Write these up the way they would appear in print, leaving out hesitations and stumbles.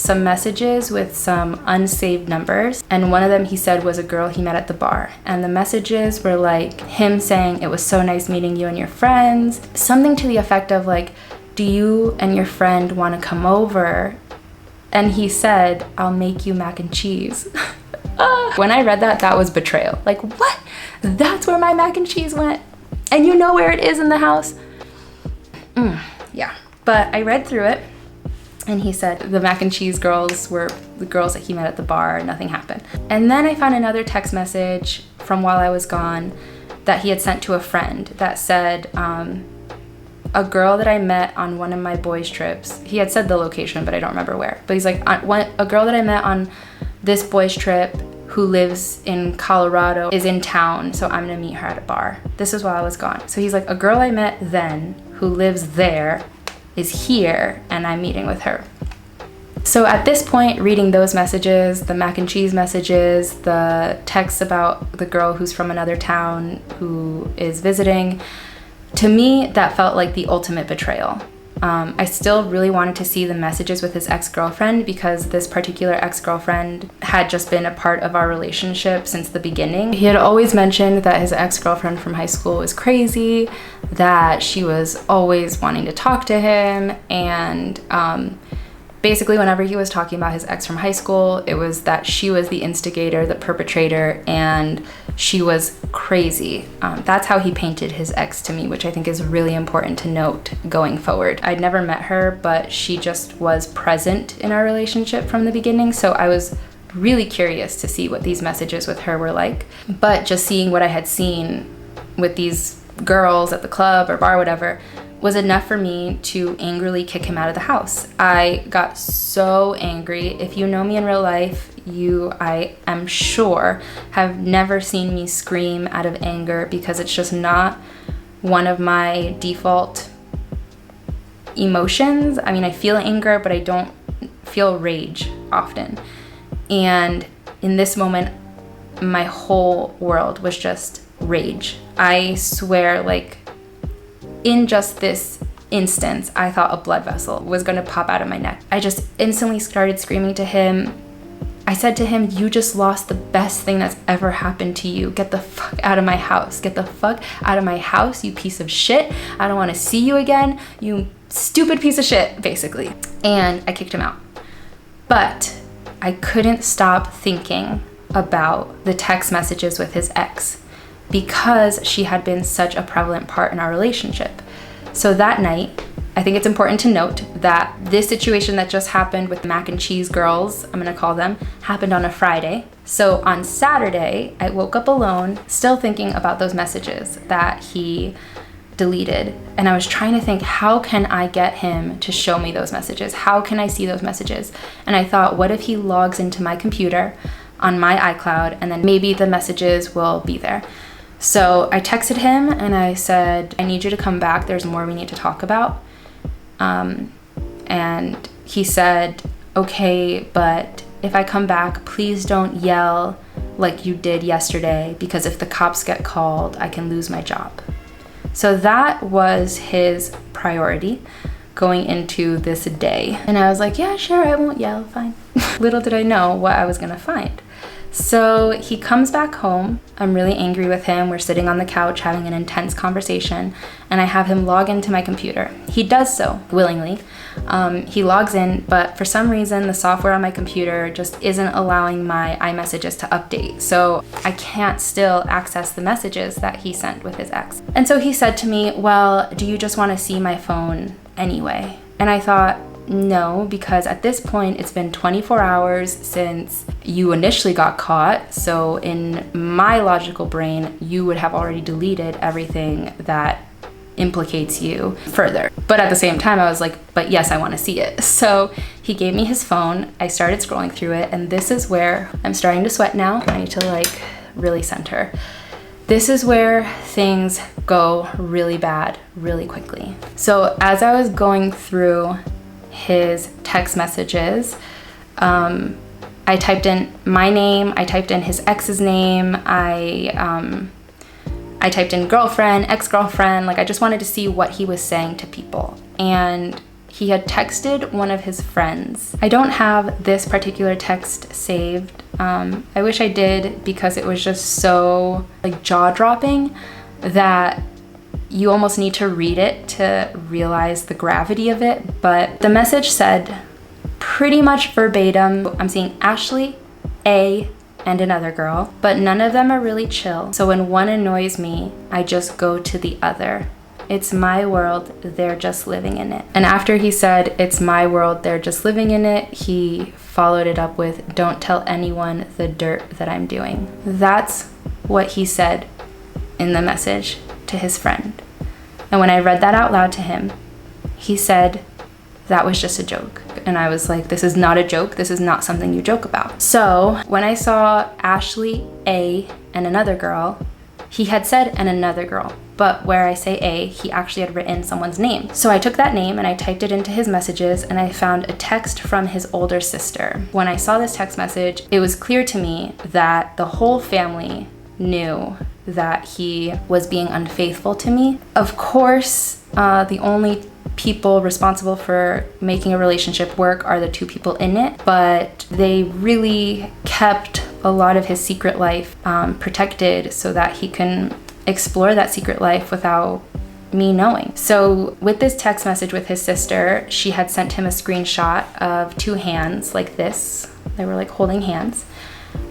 some messages with some unsaved numbers, and one of them he said was a girl he met at the bar, and the messages were like him saying, "It was so nice meeting you and your friends," something to the effect of like, "Do you and your friend want to come over?" And he said, "I'll make you mac and cheese." When I read that, that was betrayal. Like, what? That's where my mac and cheese went? And you know where it is in the house? Yeah. But I read through it, and he said the mac and cheese girls were the girls that he met at the bar, nothing happened. And then I found another text message from while I was gone that he had sent to a friend that said, a girl that I met on one of my boys' trips. He had said the location, but I don't remember where. But he's like, a girl that I met on this boys' trip who lives in Colorado is in town, so I'm gonna meet her at a bar. This is while I was gone. So he's like, a girl I met then who lives there is here, and I'm meeting with her. So at this point, reading those messages, the mac and cheese messages, the texts about the girl who's from another town who is visiting, to me, that felt like the ultimate betrayal. I still really wanted to see the messages with his ex-girlfriend because this particular ex-girlfriend had just been a part of our relationship since the beginning. He had always mentioned that his ex-girlfriend from high school was crazy, that she was always wanting to talk to him, and basically whenever he was talking about his ex from high school, it was that she was the instigator, the perpetrator, and she was crazy. That's how he painted his ex to me, which I think is really important to note going forward. I'd never met her, but she just was present in our relationship from the beginning, so I was really curious to see what these messages with her were like. But just seeing what I had seen with these girls at the club or bar, whatever, was enough for me to angrily kick him out of the house. I got so angry. If you know me in real life, I am sure, have never seen me scream out of anger because it's just not one of my default emotions. I mean, I feel anger, but I don't feel rage often. And in this moment, my whole world was just rage. I swear, like, in just this instance, I thought a blood vessel was gonna pop out of my neck. I just instantly started screaming to him. I said to him, "You just lost the best thing that's ever happened to you. Get the fuck out of my house. Get the fuck out of my house, you piece of shit. I don't wanna see you again, you stupid piece of shit," basically. And I kicked him out. But I couldn't stop thinking about the text messages with his ex because she had been such a prevalent part in our relationship. So that night, I think it's important to note that this situation that just happened with the mac and cheese girls, I'm gonna call them, happened on a Friday. So on Saturday, I woke up alone, still thinking about those messages that he deleted. And I was trying to think, how can I get him to show me those messages? How can I see those messages? And I thought, what if he logs into my computer on my iCloud, and then maybe the messages will be there. So I texted him and I said, "I need you to come back. There's more we need to talk about." And he said, "Okay, but if I come back, please don't yell like you did yesterday, because if the cops get called, I can lose my job." So that was his priority going into this day. And I was like, "Yeah, sure, I won't yell, fine." Little did I know what I was gonna find. So he comes back home. I'm really angry with him. We're sitting on the couch having an intense conversation, and I have him log into my computer. He does so willingly. He logs in, but for some reason, the software on my computer just isn't allowing my iMessages to update. So I can't still access the messages that he sent with his ex. And so he said to me, "Well, do you just want to see my phone anyway?" And I thought, no, because at this point it's been 24 hours since you initially got caught. So in my logical brain, you would have already deleted everything that implicates you further. But at the same time, I was like, but yes, I want to see it. So he gave me his phone. I started scrolling through it, and this is where I'm starting to sweat now. I need to really center. This is where things go really bad really quickly. So as I was going through his text messages, I typed in my name, I typed in his ex's name, I typed in girlfriend, ex-girlfriend, I just wanted to see what he was saying to people. And he had texted one of his friends. I don't have this particular text saved. I wish I did, because it was just so like jaw-dropping that you almost need to read it to realize the gravity of it. But the message said pretty much verbatim, I'm seeing Ashley, A, and another girl, but none of them are really chill. So when one annoys me, I just go to the other. It's my world, they're just living in it. And after he said, it's my world, they're just living in it, he followed it up with, don't tell anyone the dirt that I'm doing. That's what he said in the message to his friend. And when I read that out loud to him, he said, that was just a joke. And I was like, this is not a joke. This is not something you joke about. So when I saw Ashley, A, and another girl, he had said, and another girl. But where I say A, he actually had written someone's name. So I took that name and I typed it into his messages, and I found a text from his older sister. When I saw this text message, it was clear to me that the whole family knew that he was being unfaithful to me. Of course, the only people responsible for making a relationship work are the two people in it, but they really kept a lot of his secret life protected so that he can explore that secret life without me knowing. So with this text message with his sister, she had sent him a screenshot of two hands like this. They were like holding hands.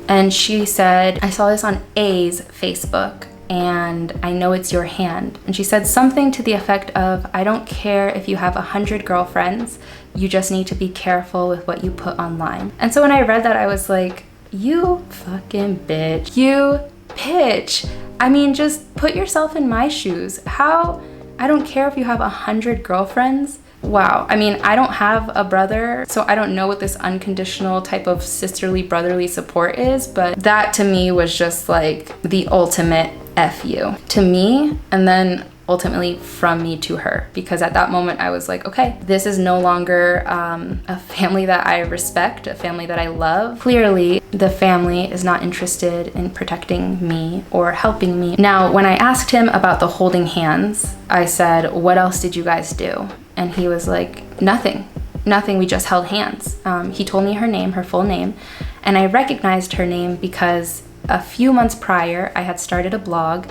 And she said, I saw this on A's Facebook, and I know it's your hand. And she said something to the effect of, I don't care if you have 100 girlfriends, you just need to be careful with what you put online. And so when I read that, I was like, you fucking bitch. You bitch. I mean, just put yourself in my shoes. How, I don't care if you have 100 girlfriends. Wow. I mean, I don't have a brother, so I don't know what this unconditional type of sisterly, brotherly support is, but that to me was just like the ultimate F you to me, and then ultimately from me to her, because at that moment I was like, okay, this is no longer a family that I respect, a family that I love. Clearly, the family is not interested in protecting me or helping me. Now, when I asked him about the holding hands, I said, what else did you guys do? And he was like, nothing, we just held hands. He told me her name, her full name, and I recognized her name because a few months prior, I had started a blog,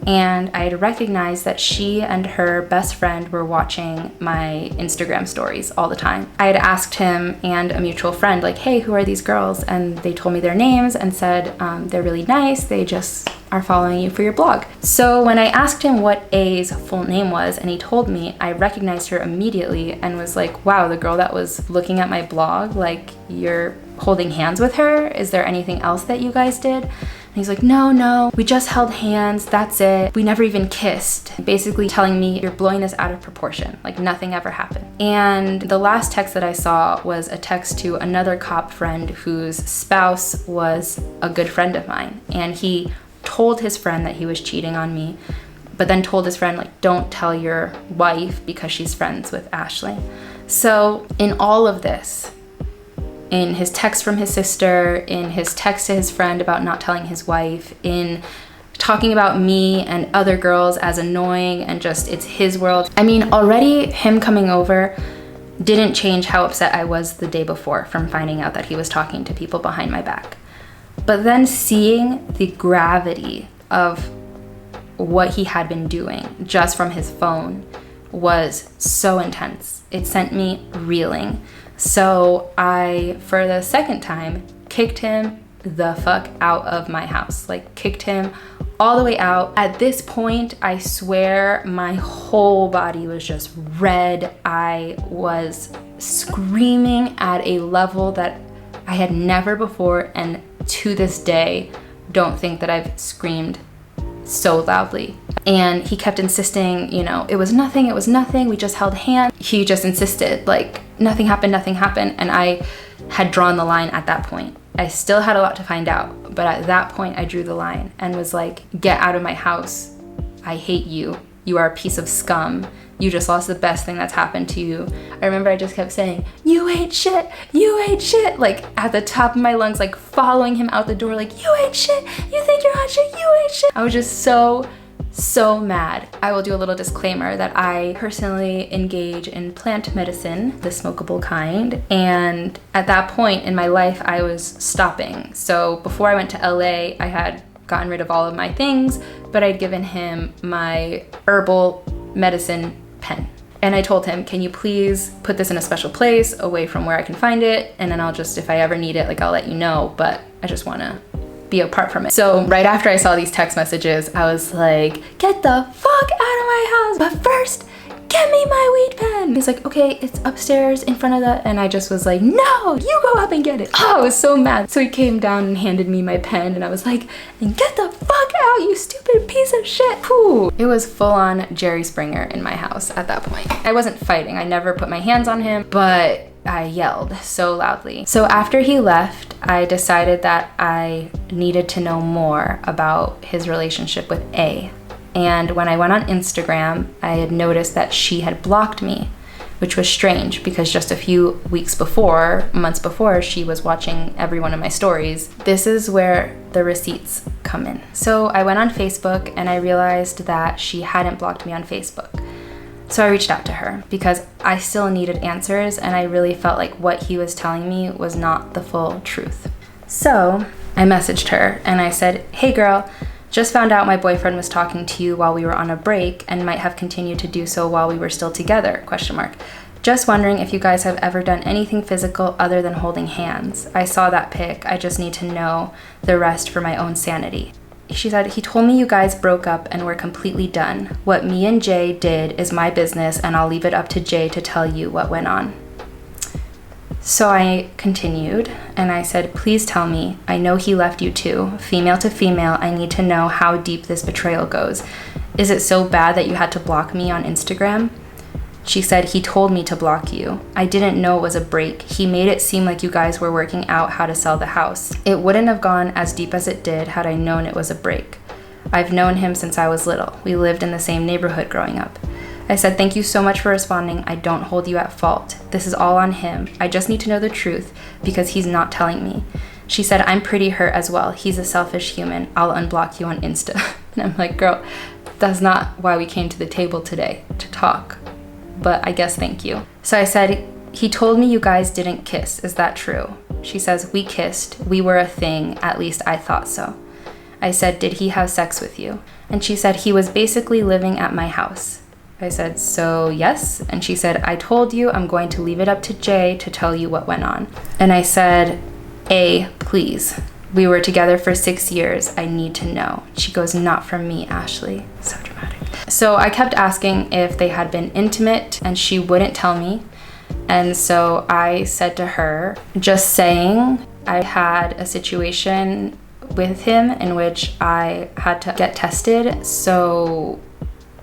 and I had recognized that she and her best friend were watching my Instagram stories all the time. I had asked him and a mutual friend, like, hey, who are these girls? And they told me their names and said, they're really nice, they just are following you for your blog. So when I asked him what A's full name was, and he told me, I recognized her immediately and was like, wow, the girl that was looking at my blog, like, you're holding hands with her? Is there anything else that you guys did? And he's like, no, we just held hands, that's it. We never even kissed. Basically telling me, you're blowing this out of proportion, like nothing ever happened. And the last text that I saw was a text to another cop friend whose spouse was a good friend of mine. And he told his friend that he was cheating on me, but then told his friend, like, don't tell your wife because she's friends with Ashley. So in all of this, in his text from his sister, in his text to his friend about not telling his wife, in talking about me and other girls as annoying and just it's his world. I mean, already him coming over didn't change how upset I was the day before from finding out that he was talking to people behind my back. But then seeing the gravity of what he had been doing just from his phone was so intense. It sent me reeling. So I, for the second time, kicked him the fuck out of my house. Like, kicked him all the way out. At this point, I swear my whole body was just red. I was screaming at a level that I had never before, and to this day, don't think that I've screamed so loudly. And he kept insisting, you know, it was nothing, we just held hands. He just insisted, like, nothing happened. And I had drawn the line at that point. I still had a lot to find out, but at that point I drew the line and was like, get out of my house. I hate you. You are a piece of scum. You just lost the best thing that's happened to you. I remember I just kept saying, you ain't shit, like at the top of my lungs, like following him out the door, like, you ain't shit, you think you're hot shit, you ain't shit. I was just so so mad. I will do a little disclaimer that I personally engage in plant medicine, the smokable kind, and at that point in my life I was stopping. So before I went to LA, I had gotten rid of all of my things, but I'd given him my herbal medicine pen. And I told him, can you please put this in a special place away from where I can find it? And then I'll just, if I ever need it, like I'll let you know, but I just wanna be apart from it. So right after I saw these text messages, I was like, get the fuck out of my house, but first, get me my weed pen. He's like, okay, it's upstairs in front of the, and I just was like, no, you go up and get it. Oh, I was so mad. So he came down and handed me my pen and I was like, get the fuck out, you stupid piece of shit. Whew. It was full on Jerry Springer in my house at that point. I wasn't fighting. I never put my hands on him, but I yelled so loudly. So after he left, I decided that I needed to know more about his relationship with A. And when I went on Instagram, I had noticed that she had blocked me, which was strange because just a few months before, she was watching every one of my stories. This is where the receipts come in. So I went on Facebook and I realized that she hadn't blocked me on Facebook. So I reached out to her because I still needed answers and I really felt like what he was telling me was not the full truth. So I messaged her and I said, hey girl, just found out my boyfriend was talking to you while we were on a break and might have continued to do so while we were still together, ? Just wondering if you guys have ever done anything physical other than holding hands. I saw that pic, I just need to know the rest for my own sanity. She said, he told me you guys broke up and were completely done. What me and Jay did is my business and I'll leave it up to Jay to tell you what went on. So I continued and I said, please tell me, I know he left you too. Female to female, I need to know how deep this betrayal goes. Is it so bad that you had to block me on Instagram? She said, he told me to block you. I didn't know it was a break. He made it seem like you guys were working out how to sell the house. It wouldn't have gone as deep as it did had I known it was a break. I've known him since I was little. We lived in the same neighborhood growing up. I said, thank you so much for responding. I don't hold you at fault. This is all on him. I just need to know the truth because he's not telling me. She said, I'm pretty hurt as well. He's a selfish human. I'll unblock you on Insta. And I'm like, girl, that's not why we came to the table today, to talk. But I guess thank you. So I said, he told me you guys didn't kiss. Is that true? She says, we kissed. We were a thing. At least I thought so. I said, did he have sex with you? And she said, he was basically living at my house. I said, so yes. And she said, I told you I'm going to leave it up to Jay to tell you what went on. And I said, A, please. We were together for 6 years. I need to know. She goes, not from me, Ashley. So dramatic. So I kept asking if they had been intimate and she wouldn't tell me. And so I said to her, just saying, I had a situation with him in which I had to get tested. So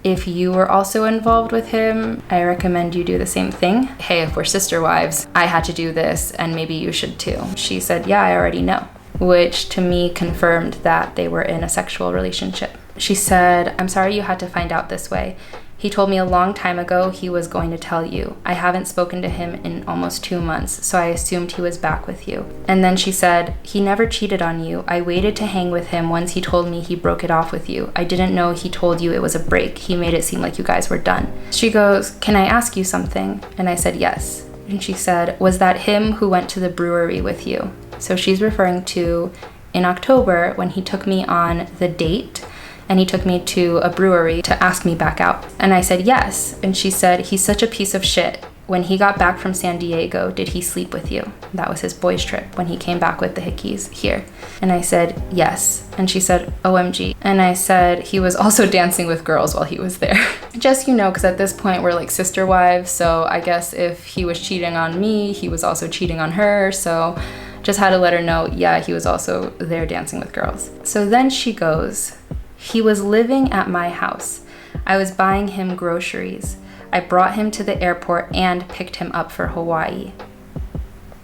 if you were also involved with him, I recommend you do the same thing. Hey, if we're sister wives, I had to do this and maybe you should too. She said, yeah, I already know, which to me confirmed that they were in a sexual relationship. She said, I'm sorry you had to find out this way. He told me a long time ago he was going to tell you. I haven't spoken to him in almost 2 months, so I assumed he was back with you. And then she said, he never cheated on you. I waited to hang with him once he told me he broke it off with you. I didn't know he told you it was a break. He made it seem like you guys were done. She goes, can I ask you something? And I said, yes. And she said, was that him who went to the brewery with you? So she's referring to in October when he took me on the date and he took me to a brewery to ask me back out. And I said, yes. And she said, he's such a piece of shit. When he got back from San Diego, did he sleep with you? That was his boys trip when he came back with the hickeys here. And I said, yes. And she said, OMG. And I said, he was also dancing with girls while he was there. Just, because at this point we're like sister wives. So I guess if he was cheating on me, he was also cheating on her. So just had to let her know, yeah, he was also there dancing with girls. So then she goes, he was living at my house. I was buying him groceries. I brought him to the airport and picked him up for Hawaii.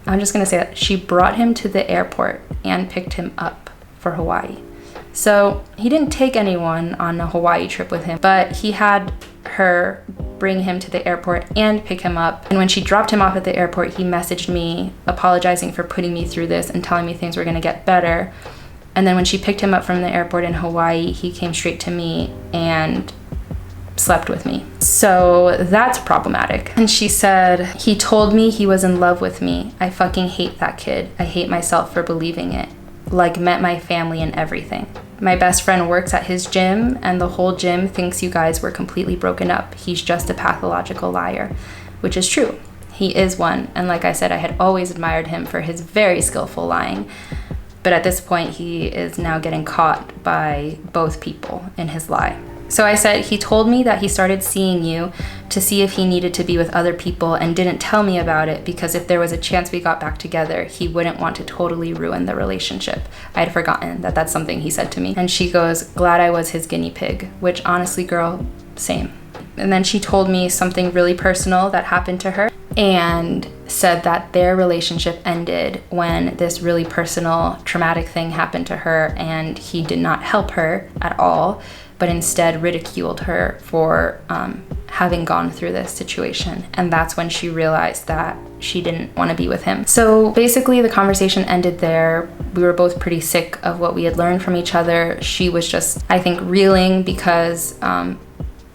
I'm just gonna say that. She brought him to the airport and picked him up for Hawaii. So he didn't take anyone on a Hawaii trip with him, but he had her bring him to the airport and pick him up. And when she dropped him off at the airport, he messaged me apologizing for putting me through this and telling me things were gonna get better. And then when she picked him up from the airport in Hawaii, he came straight to me and slept with me. So that's problematic. And she said, he told me he was in love with me. I fucking hate that kid. I hate myself for believing it. Like, met my family and everything. My best friend works at his gym, and the whole gym thinks you guys were completely broken up. He's just a pathological liar, which is true. He is one. And like I said, I had always admired him for his very skillful lying. But at this point, he is now getting caught by both people in his lie. So I said, he told me that he started seeing you to see if he needed to be with other people and didn't tell me about it because if there was a chance we got back together, he wouldn't want to totally ruin the relationship. I had forgotten that that's something he said to me. And she goes, glad I was his guinea pig, which honestly, girl, same. And then she told me something really personal that happened to her and said that their relationship ended when this really personal, traumatic thing happened to her, and he did not help her at all, but instead ridiculed her for having gone through this situation. And that's when she realized that she didn't want to be with him. So basically the conversation ended there. We were both pretty sick of what we had learned from each other. She was just, I think, reeling because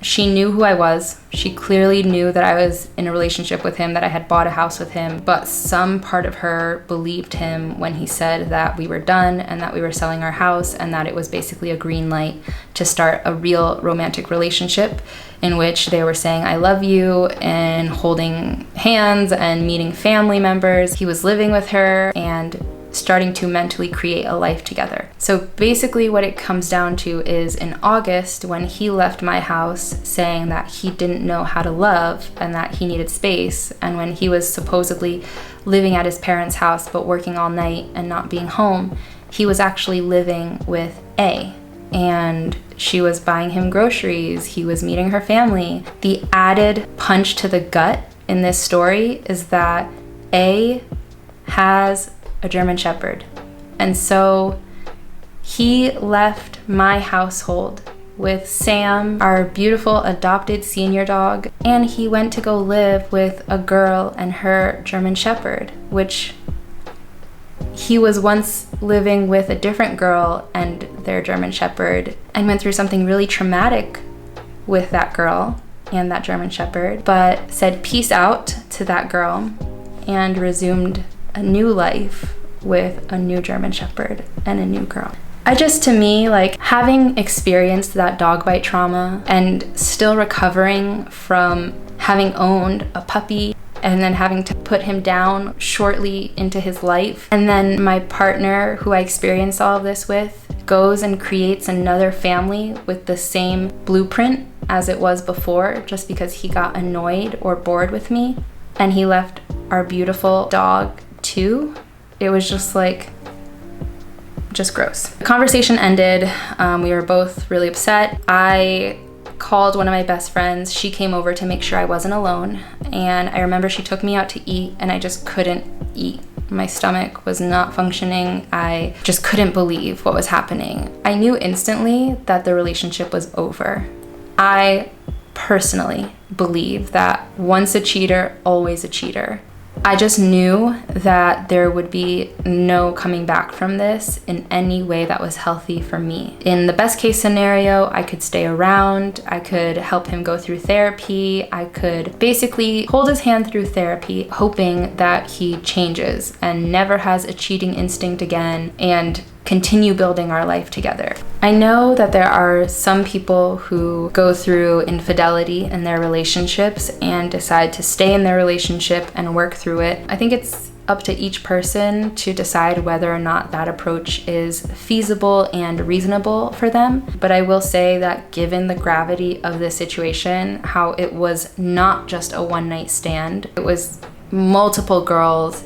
she knew who I was. She clearly knew that I was in a relationship with him, that I had bought a house with him, but some part of her believed him when he said that we were done and that we were selling our house and that it was basically a green light to start a real romantic relationship in which they were saying, I love you, and holding hands and meeting family members. He was living with her and starting to mentally create a life together. So basically what it comes down to is in August, when he left my house saying that he didn't know how to love and that he needed space, and when he was supposedly living at his parents' house but working all night and not being home, he was actually living with A. And she was buying him groceries, he was meeting her family. The added punch to the gut in this story is that A has a German Shepherd. And so he left my household with Sam, our beautiful adopted senior dog, and he went to go live with a girl and her German Shepherd, which he was once living with a different girl and their German Shepherd, and went through something really traumatic with that girl and that German Shepherd, but said peace out to that girl and resumed a new life with a new German Shepherd and a new girl. To me, like, having experienced that dog bite trauma and still recovering from having owned a puppy and then having to put him down shortly into his life, and then my partner, who I experienced all of this with, goes and creates another family with the same blueprint as it was before just because he got annoyed or bored with me, and he left our beautiful dog too. It was just gross. The conversation ended. We were both really upset. I called one of my best friends. She came over to make sure I wasn't alone. And I remember she took me out to eat and I just couldn't eat. My stomach was not functioning. I just couldn't believe what was happening. I knew instantly that the relationship was over. I personally believe that once a cheater, always a cheater. I just knew that there would be no coming back from this in any way that was healthy for me. In the best case scenario, I could stay around, I could help him go through therapy, I could basically hold his hand through therapy, hoping that he changes and never has a cheating instinct again and continue building our life together. I know that there are some people who go through infidelity in their relationships and decide to stay in their relationship and work through it. I think it's up to each person to decide whether or not that approach is feasible and reasonable for them. But I will say that given the gravity of this situation, how it was not just a one-night stand, it was multiple girls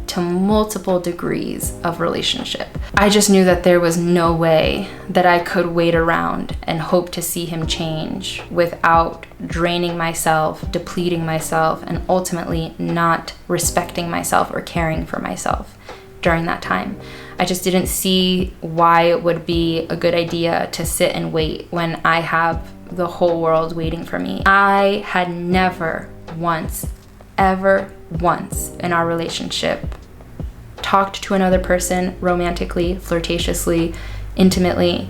to multiple degrees of relationship. I just knew that there was no way that I could wait around and hope to see him change without draining myself, depleting myself, and ultimately not respecting myself or caring for myself during that time. I just didn't see why it would be a good idea to sit and wait when I have the whole world waiting for me. I had never once, ever once in our relationship talked to another person romantically, flirtatiously, intimately,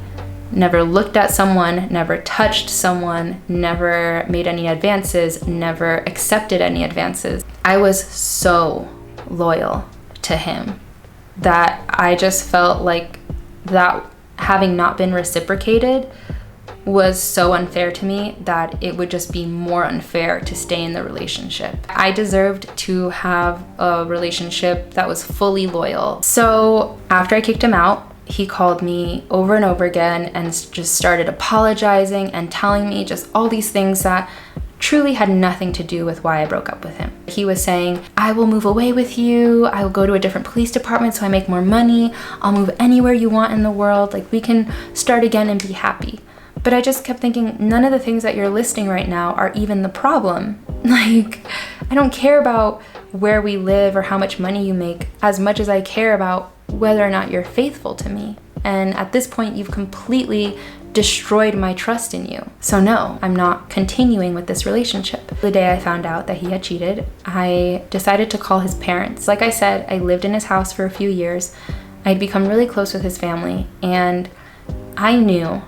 never looked at someone, never touched someone, never made any advances, never accepted any advances. I was so loyal to him that I just felt like that having not been reciprocated was so unfair to me that it would just be more unfair to stay in the relationship. I deserved to have a relationship that was fully loyal. So after I kicked him out, he called me over and over again and just started apologizing and telling me just all these things that truly had nothing to do with why I broke up with him. He was saying, I will move away with you. I will go to a different police department so I make more money. I'll move anywhere you want in the world. Like, we can start again and be happy. But I just kept thinking, none of the things that you're listing right now are even the problem. Like, I don't care about where we live or how much money you make as much as I care about whether or not you're faithful to me. And at this point, you've completely destroyed my trust in you. So no, I'm not continuing with this relationship. The day I found out that he had cheated, I decided to call his parents. Like I said, I lived in his house for a few years. I'd become really close with his family, and I knew,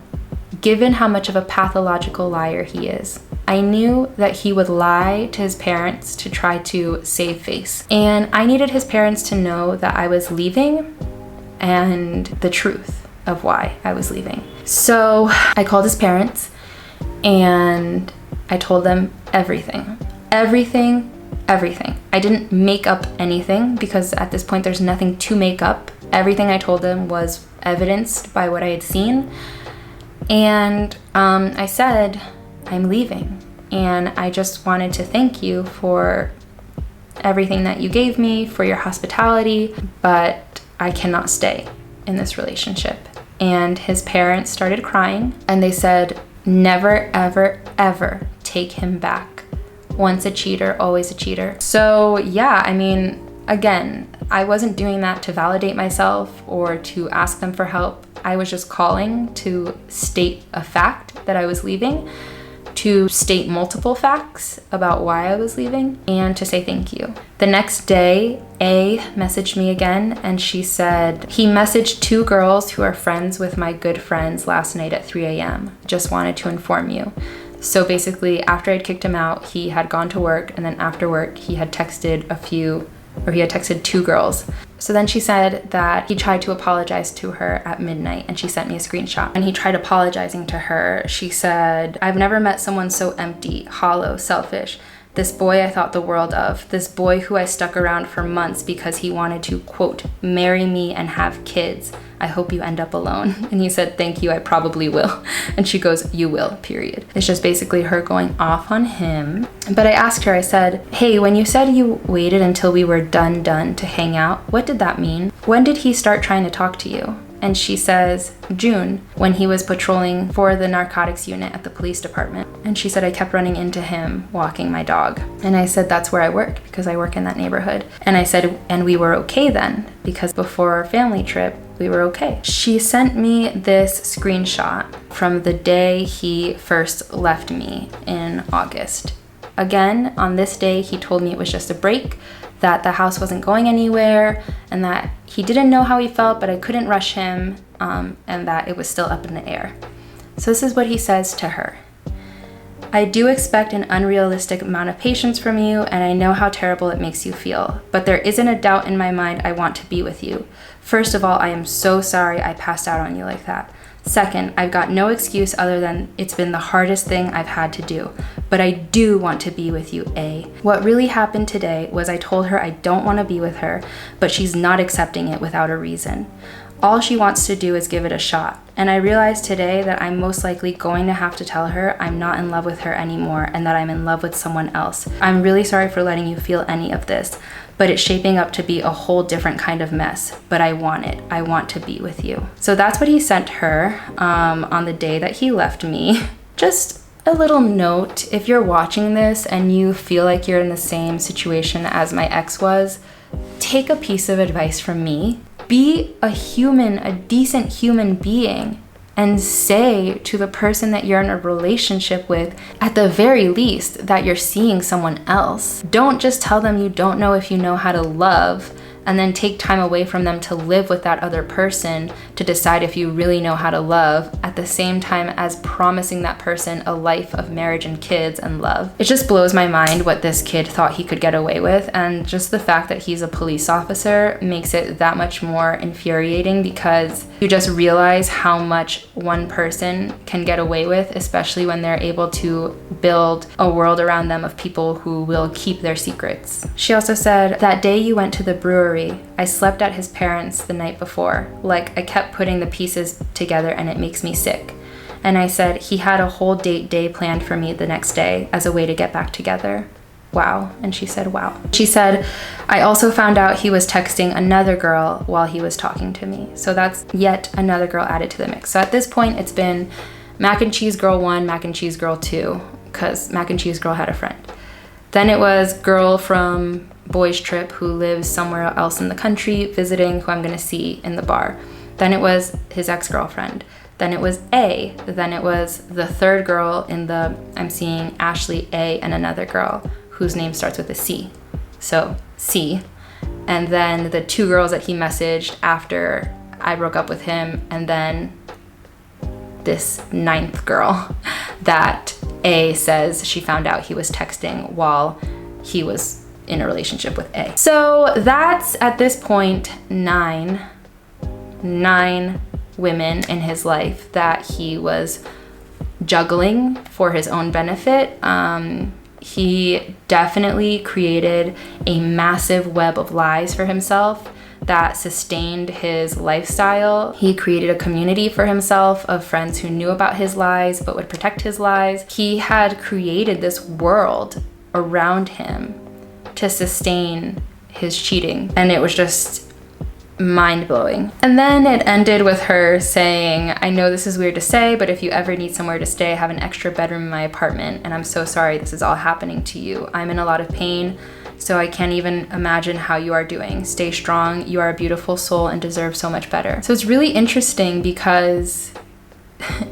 given how much of a pathological liar he is, I knew that he would lie to his parents to try to save face. And I needed his parents to know that I was leaving and the truth of why I was leaving. So I called his parents and I told them everything. Everything. I didn't make up anything because at this point there's nothing to make up. Everything I told them was evidenced by what I had seen. And I said, I'm leaving, and I just wanted to thank you for everything that you gave me, for your hospitality, but I cannot stay in this relationship. And his parents started crying, and they said, never, ever, ever take him back. Once a cheater, always a cheater. So yeah, I mean, again, I wasn't doing that to validate myself or to ask them for help. I was just calling to state a fact that I was leaving, to state multiple facts about why I was leaving, and to say thank you. The next day, A messaged me again, and she said, he messaged 2 girls who are friends with my good friends last night at 3 a.m. Just wanted to inform you. So basically, after I'd kicked him out, he had gone to work, and then after work, he had texted 2 girls. So then she said that he tried to apologize to her at midnight, and she sent me a screenshot. And he tried apologizing to her. She said, I've never met someone so empty, hollow, selfish. This boy I thought the world of. This boy who I stuck around for months because he wanted to, quote, marry me and have kids. I hope you end up alone. And he said, thank you, I probably will. And she goes, you will, period. It's just basically her going off on him. But I asked her, I said, hey, when you said you waited until we were done to hang out, what did that mean? When did he start trying to talk to you? And she says, June, when he was patrolling for the narcotics unit at the police department. And she said, I kept running into him walking my dog. And I said, that's where I work, because I work in that neighborhood. And I said, and we were okay then, because before our family trip, we were okay. She sent me this screenshot from the day he first left me in August. Again, on this day, he told me it was just a break, that the house wasn't going anywhere, and that he didn't know how he felt, but I couldn't rush him, and that it was still up in the air. So this is what he says to her. I do expect an unrealistic amount of patience from you, and I know how terrible it makes you feel, but there isn't a doubt in my mind I want to be with you. First of all, I am so sorry I passed out on you like that. Second, I've got no excuse other than it's been the hardest thing I've had to do, but I do want to be with you, A. What really happened today was I told her I don't want to be with her, but she's not accepting it without a reason. All she wants to do is give it a shot, and I realized today that I'm most likely going to have to tell her I'm not in love with her anymore and that I'm in love with someone else. I'm really sorry for letting you feel any of this, but it's shaping up to be a whole different kind of mess, but I want it. I want to be with you. So that's what he sent her on the day that he left me. Just a little note, if you're watching this and you feel like you're in the same situation as my ex was, take a piece of advice from me. Be a human, a decent human being, and say to the person that you're in a relationship with, at the very least, that you're seeing someone else. Don't just tell them you don't know if you know how to love and then take time away from them to live with that other person to decide if you really know how to love, at the same time as promising that person a life of marriage and kids and love. It just blows my mind what this kid thought he could get away with, and just the fact that he's a police officer makes it that much more infuriating, because you just realize how much one person can get away with, especially when they're able to build a world around them of people who will keep their secrets. She also said, "That day you went to the brewery, I slept at his parents the night before. Like, I kept putting the pieces together and it makes me sick." And I said, "He had a whole date day planned for me the next day as a way to get back together." Wow. And she said, wow. She said, "I also found out he was texting another girl while he was talking to me." So that's yet another girl added to the mix. So at this point, it's been Mac and Cheese Girl 1, Mac and Cheese Girl 2, because Mac and Cheese Girl had a friend. Then it was girl from boys trip who lives somewhere else in the country visiting, who I'm gonna see in the bar. Then it was his ex-girlfriend. Then it was A. Then it was the third girl in the, I'm seeing Ashley, A, and another girl whose name starts with a C. So C. And then the two girls that he messaged after I broke up with him, and then this ninth girl that A says she found out he was texting while he was in a relationship with A. So that's, at this point, nine women in his life that he was juggling for his own benefit. He definitely created a massive web of lies for himself that sustained his lifestyle. He created a community for himself of friends who knew about his lies but would protect his lies. He had created this world around him to sustain his cheating, and it was just mind-blowing. And then it ended with her saying, "I know this is weird to say, but if you ever need somewhere to stay, I have an extra bedroom in my apartment, and I'm so sorry this is all happening to you. I'm in a lot of pain, so I can't even imagine how you are doing. Stay strong. You are a beautiful soul and deserve so much better." So it's really interesting because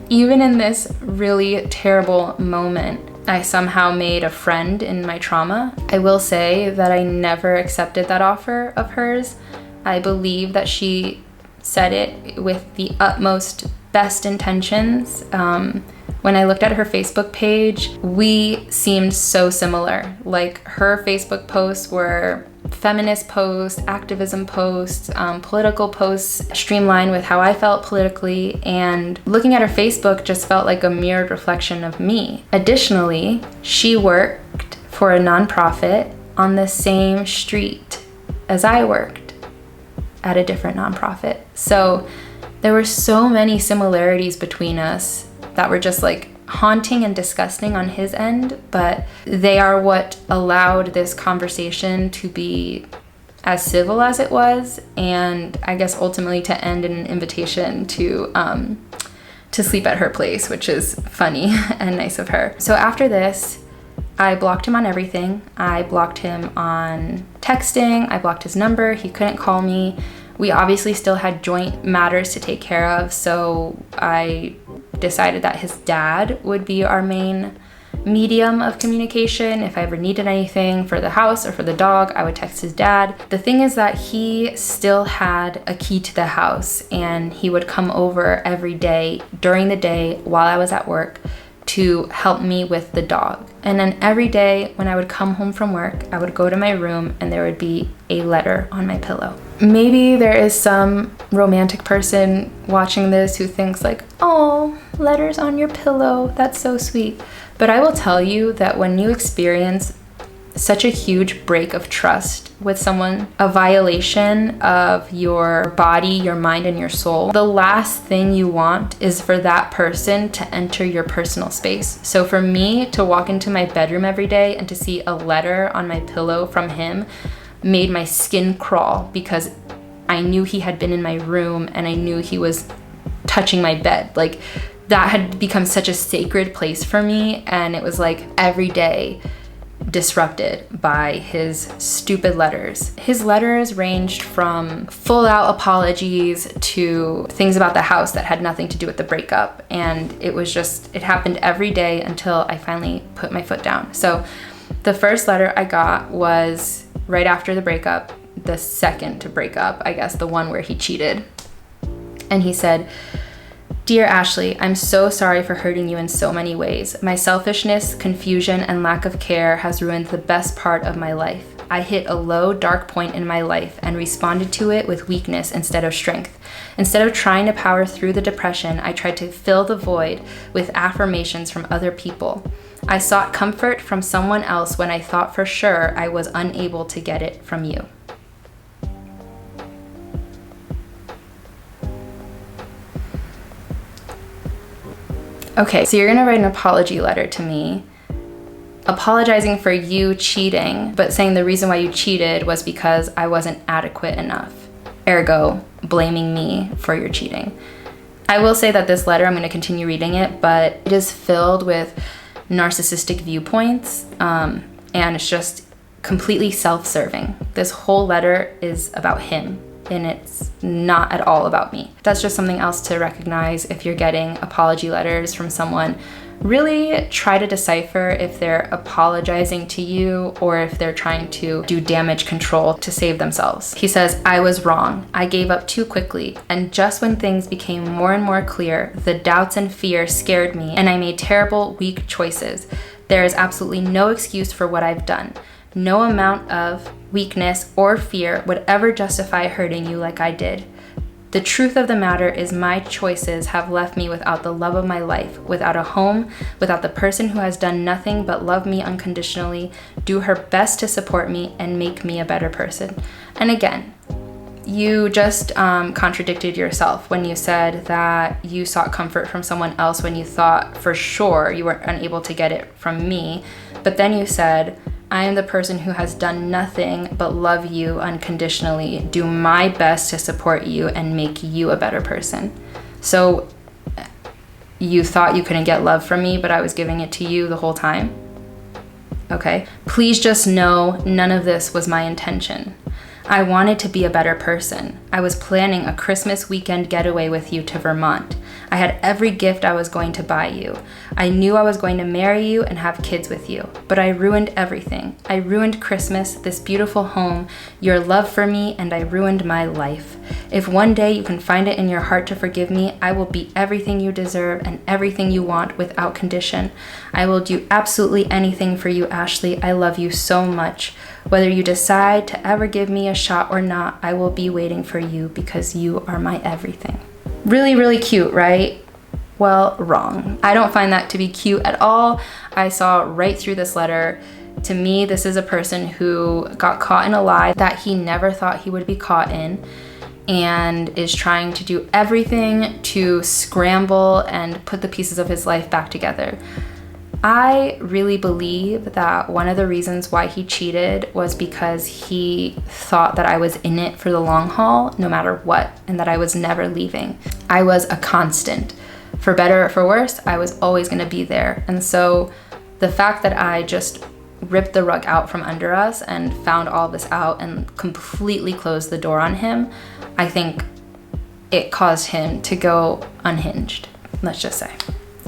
even in this really terrible moment, I somehow made a friend in my trauma. I will say that I never accepted that offer of hers. I believe that she said it with the utmost best intentions. When I looked at her Facebook page, we seemed so similar. Like, her Facebook posts were feminist posts, activism posts, political posts, streamlined with how I felt politically, and looking at her Facebook just felt like a mirrored reflection of me. Additionally, she worked for a nonprofit on the same street as I worked at a different nonprofit. So there were so many similarities between us that were just like haunting and disgusting on his end, but they are what allowed this conversation to be as civil as it was, and I guess ultimately to end in an invitation to sleep at her place, which is funny and nice of her. So after this, I blocked him on everything. I blocked him on texting, I blocked his number, he couldn't call me. We obviously still had joint matters to take care of, so I decided that his dad would be our main medium of communication. If I ever needed anything for the house or for the dog, I would text his dad. The thing is that he still had a key to the house, and he would come over every day during the day while I was at work to help me with the dog. And then every day when I would come home from work, I would go to my room and there would be a letter on my pillow. Maybe there is some romantic person watching this who thinks like, oh, letters on your pillow, that's so sweet. But I will tell you that when you experience such a huge break of trust with someone, a violation of your body, your mind, and your soul, the last thing you want is for that person to enter your personal space. So for me to walk into my bedroom every day and to see a letter on my pillow from him made my skin crawl, because I knew he had been in my room and I knew he was touching my bed. Like, that had become such a sacred place for me, and it was like every day disrupted by his stupid letters. His letters ranged from full out apologies to things about the house that had nothing to do with the breakup, and it happened every day until I finally put my foot down. So the first letter I got was right after the breakup. the second to break up, I guess the one where he cheated. And he said, "Dear Ashley, I'm so sorry for hurting you in so many ways. My selfishness, confusion, and lack of care has ruined the best part of my life. I hit a low, dark point in my life and responded to it with weakness instead of strength. Instead of trying to power through the depression, I tried to fill the void with affirmations from other people. I sought comfort from someone else when I thought for sure I was unable to get it from you." Okay, so you're gonna write an apology letter to me, apologizing for you cheating, but saying the reason why you cheated was because I wasn't adequate enough. Ergo, blaming me for your cheating. I will say that this letter, I'm gonna continue reading it, but it is filled with narcissistic viewpoints, and it's just completely self-serving. This whole letter is about him, and it's not at all about me. That's just something else to recognize if you're getting apology letters from someone. Really try to decipher if they're apologizing to you or if they're trying to do damage control to save themselves. He says, "I was wrong. I gave up too quickly. And just when things became more and more clear, the doubts and fear scared me and I made terrible, weak choices. There is absolutely no excuse for what I've done. No amount of weakness or fear would ever justify hurting you like I did. The truth of the matter is my choices have left me without the love of my life, without a home, without the person who has done nothing but love me unconditionally, do her best to support me, and make me a better person." And again, you just contradicted yourself when you said that you sought comfort from someone else when you thought for sure you were unable to get it from me. But then you said, "I am the person who has done nothing but love you unconditionally, do my best to support you and make you a better person." So you thought you couldn't get love from me, but I was giving it to you the whole time? Okay. "Please just know none of this was my intention. I wanted to be a better person. I was planning a Christmas weekend getaway with you to Vermont. I had every gift I was going to buy you. I knew I was going to marry you and have kids with you. But I ruined everything. I ruined Christmas, this beautiful home, your love for me, and I ruined my life. If one day you can find it in your heart to forgive me, I will be everything you deserve and everything you want without condition. I will do absolutely anything for you, Ashley. I love you so much. Whether you decide to ever give me a shot or not, I will be waiting for you because you are my everything." Really, really cute, right? Well, wrong. I don't find that to be cute at all. I saw right through this letter. To me, this is a person who got caught in a lie that he never thought he would be caught in and is trying to do everything to scramble and put the pieces of his life back together. I really believe that one of the reasons why he cheated was because he thought that I was in it for the long haul, no matter what, and that I was never leaving. I was a constant. For better or for worse, I was always going to be there. And so the fact that I just ripped the rug out from under us and found all this out and completely closed the door on him, I think it caused him to go unhinged, let's just say.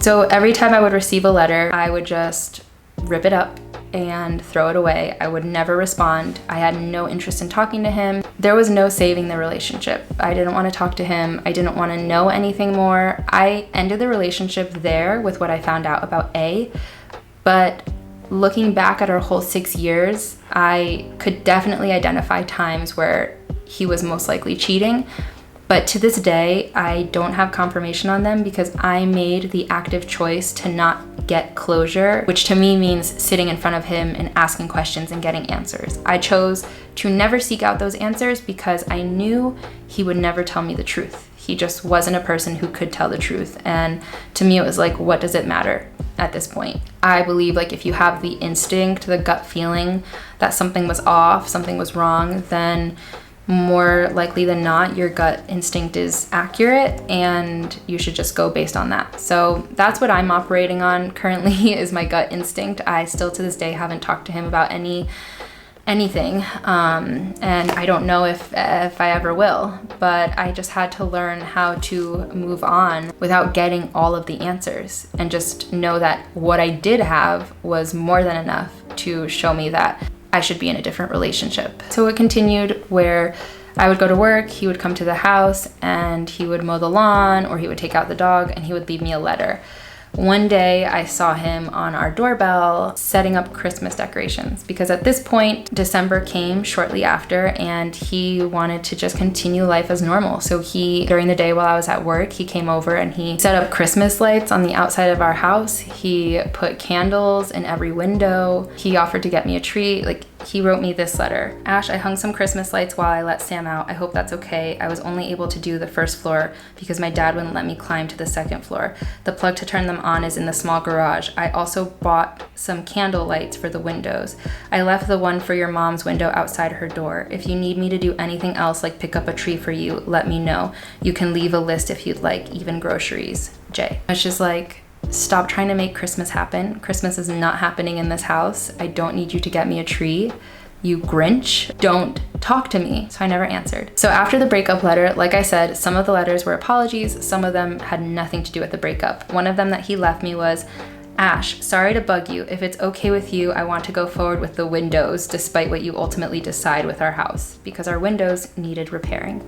So every time I would receive a letter, I would just rip it up and throw it away. I would never respond. I had no interest in talking to him. There was no saving the relationship. I didn't want to talk to him. I didn't want to know anything more. I ended the relationship there with what I found out about A, but looking back at our whole 6 years, I could definitely identify times where he was most likely cheating. But to this day, I don't have confirmation on them because I made the active choice to not get closure, which to me means sitting in front of him and asking questions and getting answers. I chose to never seek out those answers because I knew he would never tell me the truth. He just wasn't a person who could tell the truth. And to me, it was like, what does it matter at this point? I believe like if you have the instinct, the gut feeling that something was off, something was wrong, then more likely than not, your gut instinct is accurate and you should just go based on that. So that's what I'm operating on currently is my gut instinct. I still to this day haven't talked to him about anything. And I don't know if I ever will, but I just had to learn how to move on without getting all of the answers and just know that what I did have was more than enough to show me that I should be in a different relationship. So it continued where I would go to work, he would come to the house, and he would mow the lawn, or he would take out the dog, and he would leave me a letter. One day I saw him on our doorbell setting up Christmas decorations, because at this point, December came shortly after, and he wanted to just continue life as normal. So during the day while I was at work, he came over and he set up Christmas lights on the outside of our house. He put candles in every window. He offered to get me a tree. He wrote me this letter. Ash, I hung some Christmas lights while I let Sam out. I hope that's okay. I was only able to do the first floor because my dad wouldn't let me climb to the second floor. The plug to turn them on is in the small garage. I also bought some candle lights for the windows. I left the one for your mom's window outside her door. If you need me to do anything else, like pick up a tree for you, let me know. You can leave a list if you'd like, even groceries. Jay. It's just like, stop trying to make Christmas happen. Christmas is not happening in this house. I don't need you to get me a tree. You Grinch, don't talk to me. So I never answered. So after the breakup letter, like I said, some of the letters were apologies. Some of them had nothing to do with the breakup. One of them that he left me was, Ash, sorry to bug you. If it's okay with you, I want to go forward with the windows despite what you ultimately decide with our house, because our windows needed repairing.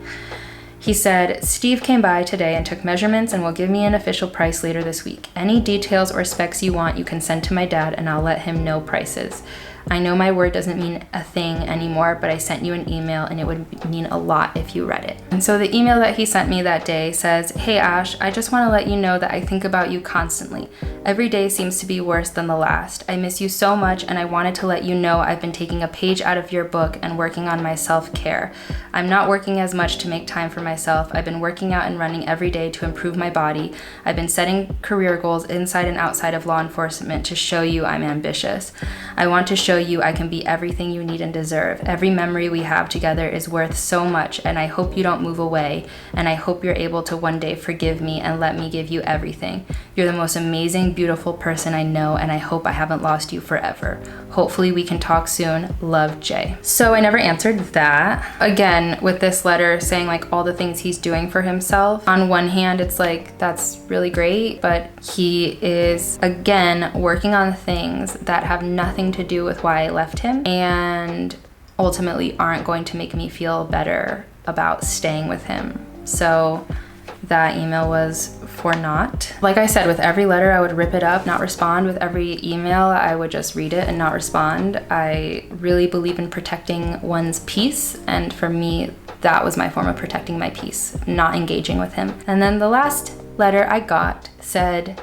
He said, Steve came by today and took measurements and will give me an official price later this week. Any details or specs you want, you can send to my dad and I'll let him know prices. I know my word doesn't mean a thing anymore, but I sent you an email and it would mean a lot if you read it. And so the email that he sent me that day says, Hey Ash, I just want to let you know that I think about you constantly. Every day seems to be worse than the last. I miss you so much and I wanted to let you know I've been taking a page out of your book and working on my self-care. I'm not working as much to make time for myself. I've been working out and running every day to improve my body. I've been setting career goals inside and outside of law enforcement to show you I'm ambitious. I want to show you I can be everything you need and deserve. Every memory we have together is worth so much, and I hope you don't move away, and I hope you're able to one day forgive me and let me give you everything. You're the most amazing, beautiful person I know, and I hope I haven't lost you forever. Hopefully we can talk soon. Love, Jay. So I never answered that. Again, with this letter saying like all the things he's doing for himself. On one hand, it's like, that's really great, but he is, again, working on things that have nothing to do with why I left him and ultimately aren't going to make me feel better about staying with him. So that email was for naught. Like I said, with every letter, I would rip it up, not respond. With every email, I would just read it and not respond. I really believe in protecting one's peace, and for me, that was my form of protecting my peace, not engaging with him. And then the last letter I got said,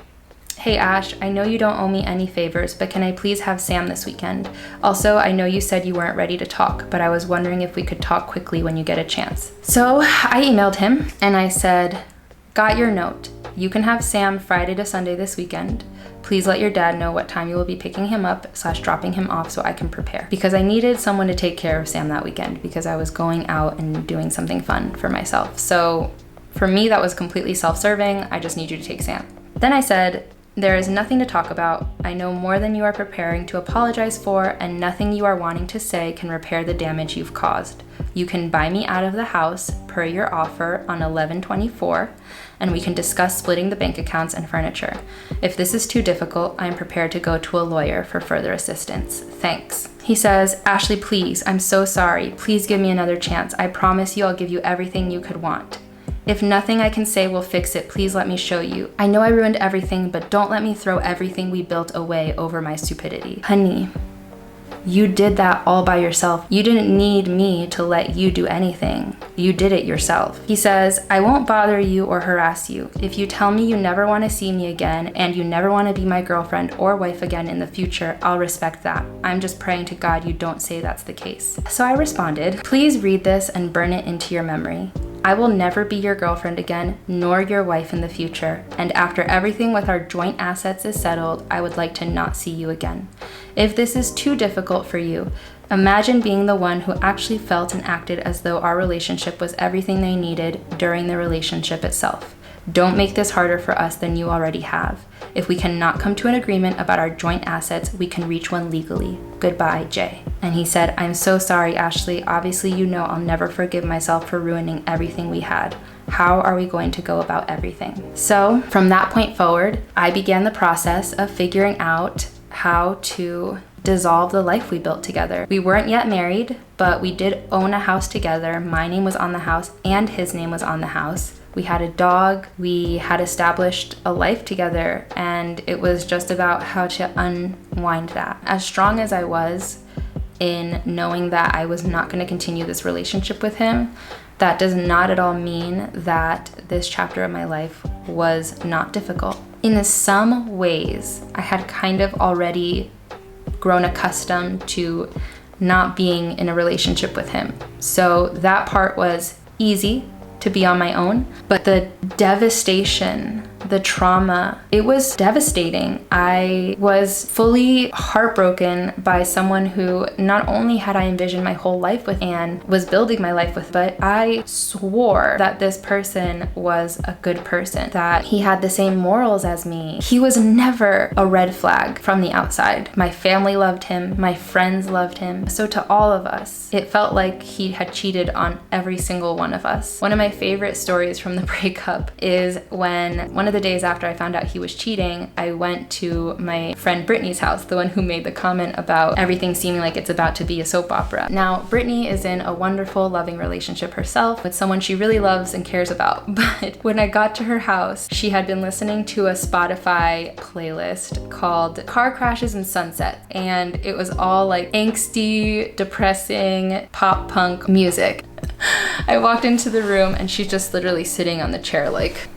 Hey Ash, I know you don't owe me any favors, but can I please have Sam this weekend? Also, I know you said you weren't ready to talk, but I was wondering if we could talk quickly when you get a chance. So I emailed him and I said, got your note. You can have Sam Friday to Sunday this weekend. Please let your dad know what time you will be picking him up / dropping him off so I can prepare. Because I needed someone to take care of Sam that weekend because I was going out and doing something fun for myself. So for me, that was completely self-serving. I just need you to take Sam. Then I said, there is nothing to talk about. I know more than you are preparing to apologize for, and nothing you are wanting to say can repair the damage you've caused. You can buy me out of the house per your offer on 11/24, and we can discuss splitting the bank accounts and furniture. If this is too difficult, I am prepared to go to a lawyer for further assistance. Thanks. He says, Ashley, please, I'm so sorry. Please give me another chance. I promise you I'll give you everything you could want. If nothing I can say will fix it, please let me show you. I know I ruined everything, but don't let me throw everything we built away over my stupidity. Honey, you did that all by yourself. You didn't need me to let you do anything. You did it yourself. He says, I won't bother you or harass you. If you tell me you never want to see me again and you never want to be my girlfriend or wife again in the future, I'll respect that. I'm just praying to God you don't say that's the case. So I responded, please read this and burn it into your memory. I will never be your girlfriend again, nor your wife in the future, and after everything with our joint assets is settled, I would like to not see you again. If this is too difficult for you, imagine being the one who actually felt and acted as though our relationship was everything they needed during the relationship itself. Don't make this harder for us than you already have. If we cannot come to an agreement about our joint assets, we can reach one legally. Goodbye, Jay. And he said, I'm so sorry, Ashley. Obviously, you know I'll never forgive myself for ruining everything we had. How are we going to go about everything? So from that point forward, I began the process of figuring out how to dissolve the life we built together. We weren't yet married, but we did own a house together. My name was on the house and his name was on the house. We had a dog, we had established a life together, and it was just about how to unwind that. As strong as I was in knowing that I was not going to continue this relationship with him, that does not at all mean that this chapter of my life was not difficult. In some ways, I had kind of already grown accustomed to not being in a relationship with him. So that part was easy to be on my own, but the devastation, the trauma, it was devastating. I was fully heartbroken by someone who not only had I envisioned my whole life with and was building my life with, but I swore that this person was a good person, that he had the same morals as me. He was never a red flag from the outside. My family loved him, my friends loved him. So to all of us, it felt like he had cheated on every single one of us. One of my favorite stories from the breakup is when one of the days after I found out he was cheating, I went to my friend Brittany's house, the one who made the comment about everything seeming like it's about to be a soap opera. Now, Brittany is in a wonderful, loving relationship herself with someone she really loves and cares about. But when I got to her house, she had been listening to a Spotify playlist called Car Crashes and Sunset. And it was all like angsty, depressing, pop punk music. I walked into the room and she's just literally sitting on the chair like,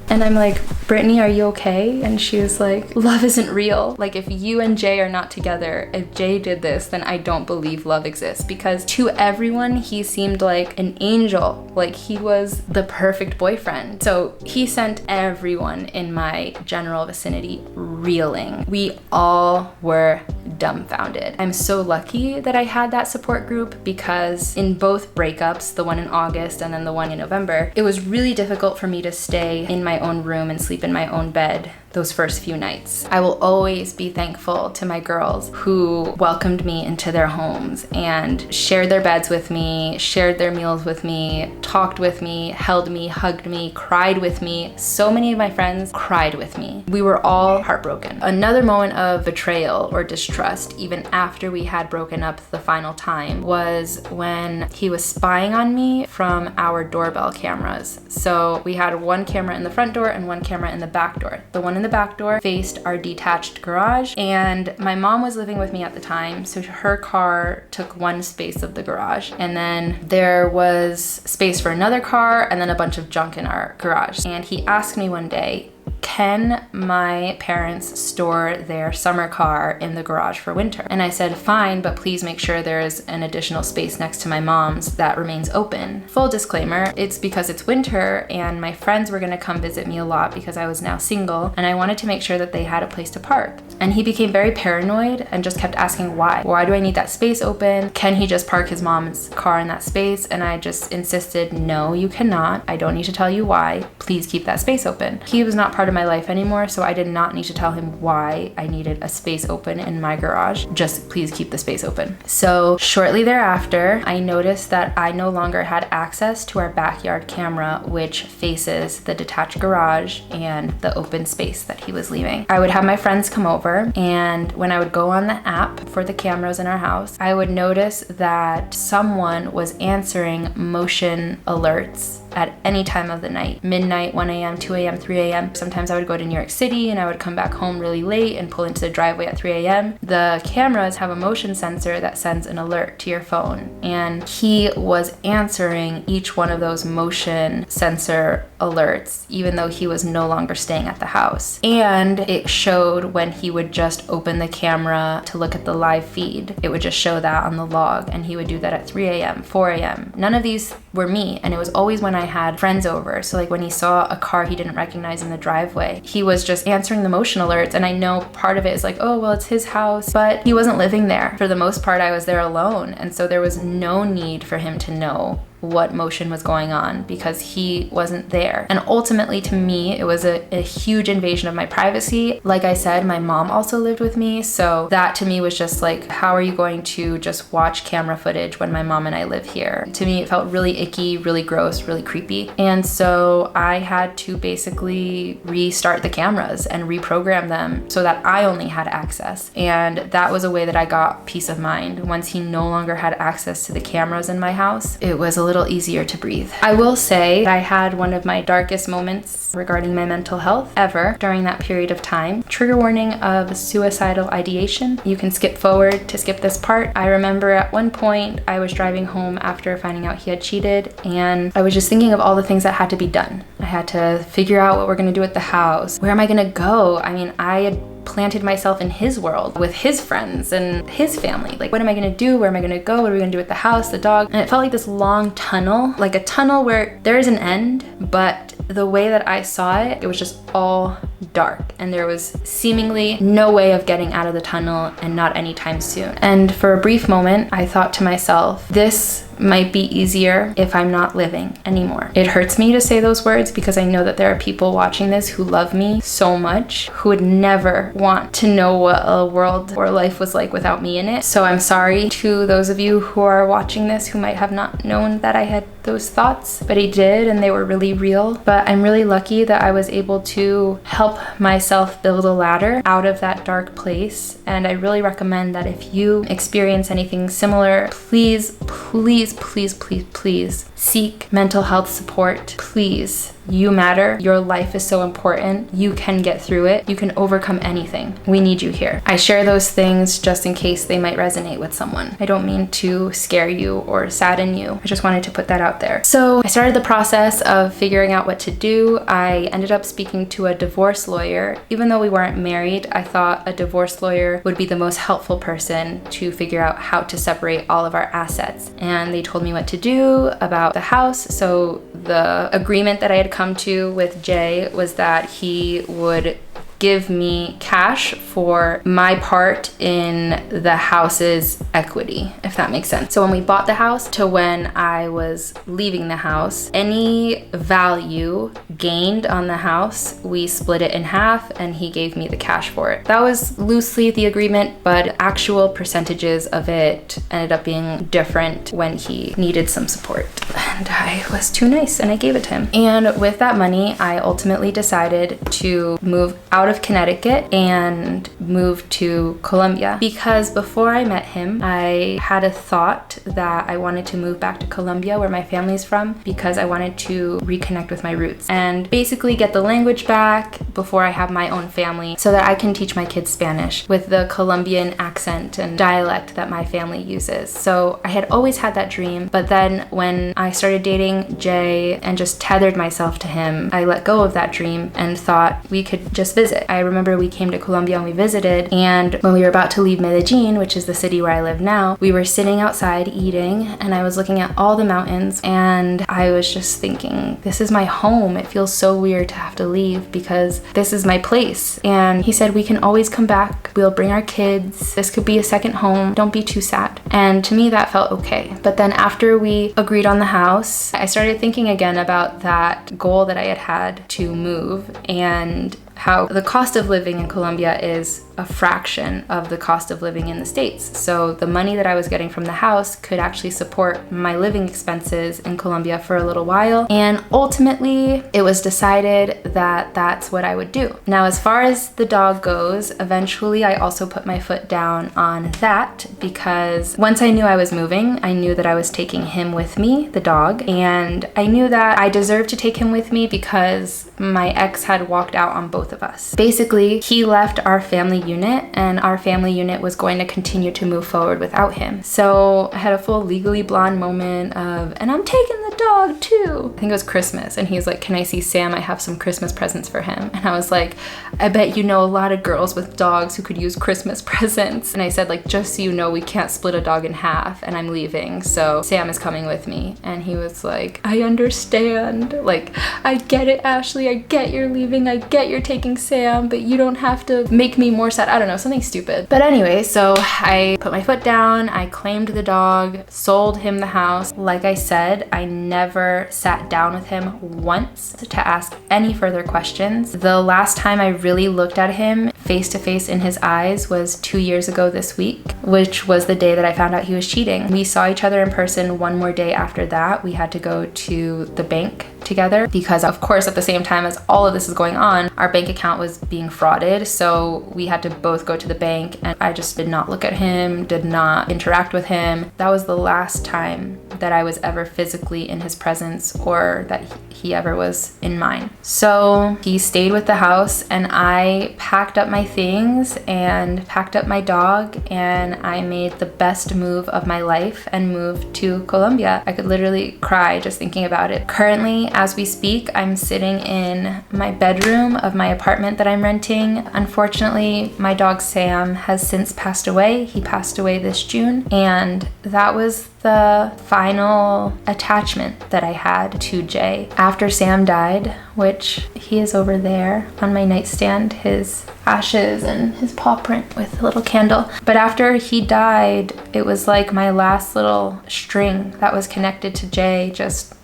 and I'm like, Brittany, are you okay? And she was like, love isn't real. Like, if you and Jay are not together, if Jay did this, then I don't believe love exists. Because to everyone, he seemed like an angel. Like, he was the perfect boyfriend. So he sent everyone in my general vicinity reeling. We all were dumbfounded. I'm so lucky that I had that support group, because in both breakups, the one in August and then the one in November, it was really difficult for me to stay in my own room and sleep in my own bed those first few nights. I will always be thankful to my girls who welcomed me into their homes and shared their beds with me, shared their meals with me, talked with me, held me, hugged me, cried with me. So many of my friends cried with me. We were all heartbroken. Another moment of betrayal or distrust, even after we had broken up the final time, was when he was spying on me from our doorbell cameras. So we had one camera in the front door and one camera in the back door. The one in the back door faced our detached garage, and my mom was living with me at the time, so her car took one space of the garage, and then there was space for another car and then a bunch of junk in our garage. And he asked me one day, can my parents store their summer car in the garage for winter? And I said, fine, but please make sure there is an additional space next to my mom's that remains open. Full disclaimer, it's because it's winter and my friends were gonna come visit me a lot because I was now single, and I wanted to make sure that they had a place to park. And he became very paranoid and just kept asking why. Why do I need that space open? Can he just park his mom's car in that space? And I just insisted, no, you cannot. I don't need to tell you why. Please keep that space open. He was not part of my life anymore, so I did not need to tell him why I needed a space open in my garage. Just please keep the space open. So shortly thereafter, I noticed that I no longer had access to our backyard camera, which faces the detached garage and the open space that he was leaving. I would have my friends come over, and when I would go on the app for the cameras in our house, I would notice that someone was answering motion alerts at any time of the night. Midnight, 1 a.m., 2 a.m., 3 a.m. Sometimes I would go to New York City and I would come back home really late and pull into the driveway at 3 a.m. The cameras have a motion sensor that sends an alert to your phone. And he was answering each one of those motion sensor alerts, even though he was no longer staying at the house. And it showed when he would just open the camera to look at the live feed. It would just show that on the log, and he would do that at 3 a.m., 4 a.m. None of these were me, and it was always when I had friends over. So like when he saw a car he didn't recognize in the driveway, he was just answering the motion alerts. And I know part of it is like, oh, well, it's his house, but he wasn't living there. For the most part, I was there alone. And so there was no need for him to know what motion was going on because he wasn't there. And ultimately, to me, it was a huge invasion of my privacy. Like I said, my mom also lived with me, so that to me was just like, how are you going to just watch camera footage when my mom and I live here? To me, it felt really icky, really gross, really creepy. And so I had to basically restart the cameras and reprogram them so that I only had access. And that was a way that I got peace of mind. Once he no longer had access to the cameras in my house, it was a little easier to breathe. I will say I had one of my darkest moments regarding my mental health ever during that period of time. Trigger warning of suicidal ideation. You can skip forward to skip this part. I remember at one point I was driving home after finding out he had cheated, and I was just thinking of all the things that had to be done. I had to figure out what we're gonna do at the house. Where am I gonna go? I mean, I had planted myself in his world with his friends and his family. Like, what am I gonna do? Where am I gonna go? What are we gonna do with the house, the dog? And it felt like this long tunnel, like a tunnel where there is an end, but the way that I saw it, it was just all dark, and there was seemingly no way of getting out of the tunnel, and not anytime soon. And for a brief moment, I thought to myself, this might be easier if I'm not living anymore. It hurts me to say those words because I know that there are people watching this who love me so much, who would never want to know what a world or life was like without me in it. So I'm sorry to those of you who are watching this who might have not known that I had those thoughts, but I did, and they were really real. But I'm really lucky that I was able to help myself build a ladder out of that dark place. And I really recommend that if you experience anything similar, please, please, please, please, please seek mental health support. Please. You matter. Your life is so important. You can get through it. You can overcome anything. We need you here. I share those things just in case they might resonate with someone. I don't mean to scare you or sadden you. I just wanted to put that out there. So I started the process of figuring out what to do. I ended up speaking to a divorce lawyer. Even though we weren't married, I thought a divorce lawyer would be the most helpful person to figure out how to separate all of our assets. And they told me what to do about the house. So the agreement that I had come to with Jay was that he would give me cash for my part in the house's equity, if that makes sense. So when we bought the house to when I was leaving the house, any value gained on the house, we split it in half, and he gave me the cash for it. That was loosely the agreement, but actual percentages of it ended up being different when he needed some support. And I was too nice and I gave it to him. And with that money, I ultimately decided to move out of Connecticut and move to Colombia, because before I met him, I had a thought that I wanted to move back to Colombia, where my family's from, because I wanted to reconnect with my roots and basically get the language back before I have my own family, so that I can teach my kids Spanish with the Colombian accent and dialect that my family uses. So I had always had that dream, but then when I started dating Jay and just tethered myself to him, I let go of that dream and thought we could just visit. I remember we came to Colombia and we visited, and when we were about to leave Medellin, which is the city where I live now, we were sitting outside eating, and I was looking at all the mountains, and I was just thinking, this is my home. It feels so weird to have to leave because this is my place. And he said, we can always come back. We'll bring our kids. This could be a second home. Don't be too sad. And to me, that felt okay. But then after we agreed on the house, I started thinking again about that goal that I had to move, and how the cost of living in Colombia is a fraction of the cost of living in the States. So the money that I was getting from the house could actually support my living expenses in Colombia for a little while. And ultimately, it was decided that that's what I would do. Now, as far as the dog goes, eventually I also put my foot down on that, because once I knew I was moving, I knew that I was taking him with me, the dog, and I knew that I deserved to take him with me because my ex had walked out on both of us. Basically, he left our family unit, and our family unit was going to continue to move forward without him. So I had a full Legally Blonde moment of, and I'm taking the dog too. I think it was Christmas, and he's like, can I see Sam? I have some Christmas presents for him. And I was like, I bet you know a lot of girls with dogs who could use Christmas presents. And I said, like, just so you know, we can't split a dog in half, and I'm leaving, so Sam is coming with me. And he was like, I understand. Like, I get it, Ashley, I get you're leaving, I get you're taking Sam, but you don't have to make me more sad. I don't know, something stupid. But anyway, so I put my foot down, I claimed the dog, sold him the house. Like I said, I never sat down with him once to ask any further questions. The last time I really looked at him face to face in his eyes was 2 years ago this week, which was the day that I found out he was cheating. We saw each other in person one more day after that. We had to go to the bank together because, of course, at the same time as all of this is going on, our bank account was being frauded. So we had to both go to the bank, and I just did not look at him, did not interact with him. That was the last time that I was ever physically in his presence or that he ever was in mine. So he stayed with the house, and I packed up my things and packed up my dog, and I made the best move of my life and moved to Colombia. I could literally cry just thinking about it. Currently, as we speak, I'm sitting in my bedroom of my apartment that I'm renting. Unfortunately, my dog Sam has since passed away. He passed away this June, and that was the final attachment that I had to Jay. After Sam died, which he is over there on my nightstand, his ashes and his paw print with a little candle. But after he died, it was like my last little string that was connected to Jay just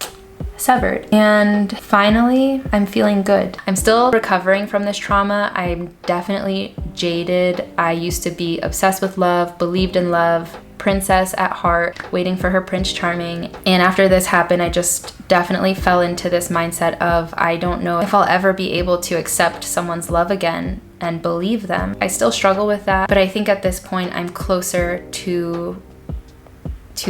severed. And finally, I'm feeling good. I'm still recovering from this trauma. I'm definitely jaded. I used to be obsessed with love, believed in love, princess at heart, waiting for her Prince Charming. And after this happened, I just definitely fell into this mindset of, I don't know if I'll ever be able to accept someone's love again and believe them. I still struggle with that, but I think at this point I'm closer to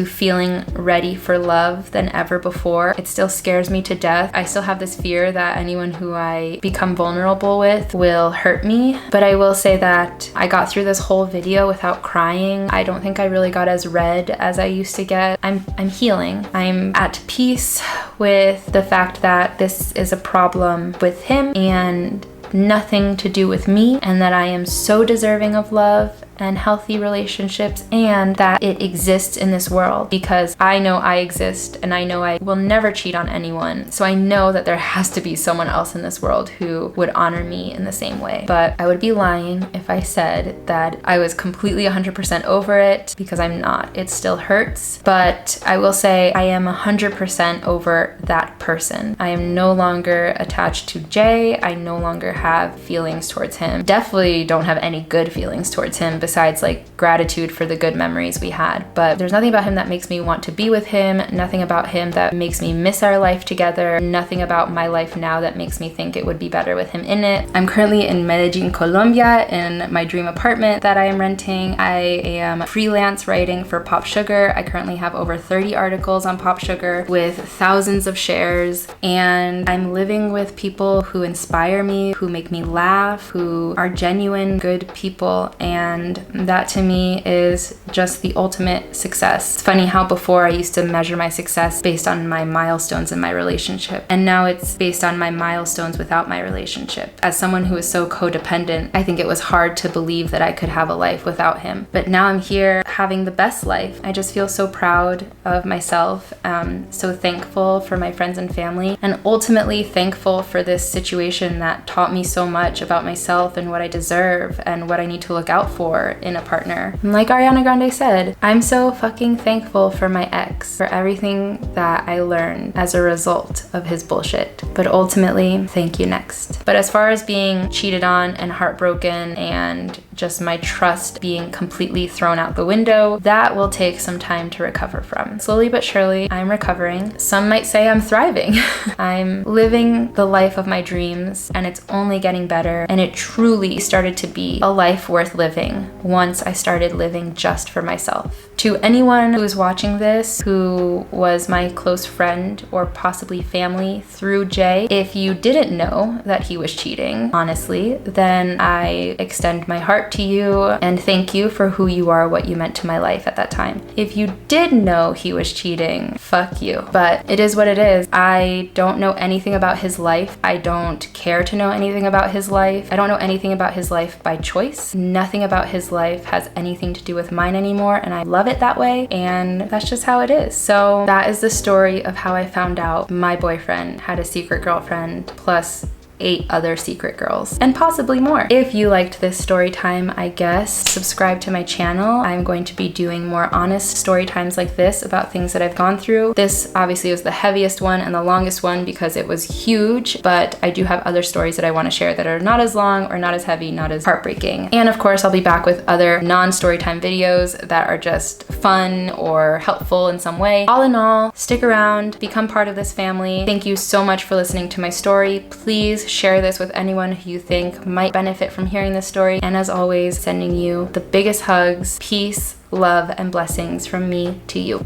feeling ready for love than ever before. It still scares me to death. I still have this fear that anyone who I become vulnerable with will hurt me. But I will say that I got through this whole video without crying. I don't think I really got as red as I used to get. I'm healing. I'm at peace with the fact that this is a problem with him and nothing to do with me, and that I am so deserving of love and healthy relationships, and that it exists in this world, because I know I exist and I know I will never cheat on anyone. So I know that there has to be someone else in this world who would honor me in the same way. But I would be lying if I said that I was completely 100% over it, because I'm not. It still hurts, but I will say I am 100% over that person. I am no longer attached to Jay. I no longer have feelings towards him. Definitely don't have any good feelings towards him besides like gratitude for the good memories we had. But there's nothing about him that makes me want to be with him, nothing about him that makes me miss our life together, nothing about my life now that makes me think it would be better with him in it. I'm currently in Medellin, Colombia, in my dream apartment that I am renting. I am freelance writing for Pop Sugar. I currently have over 30 articles on Pop Sugar with thousands of shares, and I'm living with people who inspire me, who make me laugh, who are genuine good people, and that to me is just the ultimate success. It's funny how before I used to measure my success based on my milestones in my relationship, and now it's based on my milestones without my relationship. As someone who is so codependent, I think it was hard to believe that I could have a life without him. But now I'm here having the best life. I just feel so proud of myself, so thankful for my friends and family, and ultimately thankful for this situation that taught me so much about myself and what I deserve and what I need to look out for in a partner. And like Ariana Grande said, I'm so fucking thankful for my ex, for everything that I learned as a result of his bullshit. But ultimately, thank you next. But as far as being cheated on and heartbroken and just my trust being completely thrown out the window, that will take some time to recover from. Slowly but surely, I'm recovering. Some might say I'm thriving. I'm living the life of my dreams, and it's only getting better, and it truly started to be a life worth living once I started living just for myself. To anyone who's watching this who was my close friend or possibly family through Jay, if you didn't know that he was cheating, honestly, then I extend my heart to you and thank you for who you are, what you meant to my life at that time. If you did know he was cheating, fuck you. But it is what it is. I don't know anything about his life. I don't care to know anything about his life. I don't know anything about his life by choice. Nothing about his life has anything to do with mine anymore, and I love it that way, and that's just how it is. So that is the story of how I found out my boyfriend had a secret girlfriend plus 8 other secret girls, and possibly more. If you liked this story time, I guess, subscribe to my channel. I'm going to be doing more honest story times like this about things that I've gone through. This obviously was the heaviest one and the longest one because it was huge, but I do have other stories that I want to share that are not as long or not as heavy, not as heartbreaking. And of course, I'll be back with other non-story time videos that are just fun or helpful in some way. All in all, stick around, become part of this family. Thank you so much for listening to my story. Please share this with anyone who you think might benefit from hearing this story. And as always, sending you the biggest hugs, peace, love, and blessings from me to you.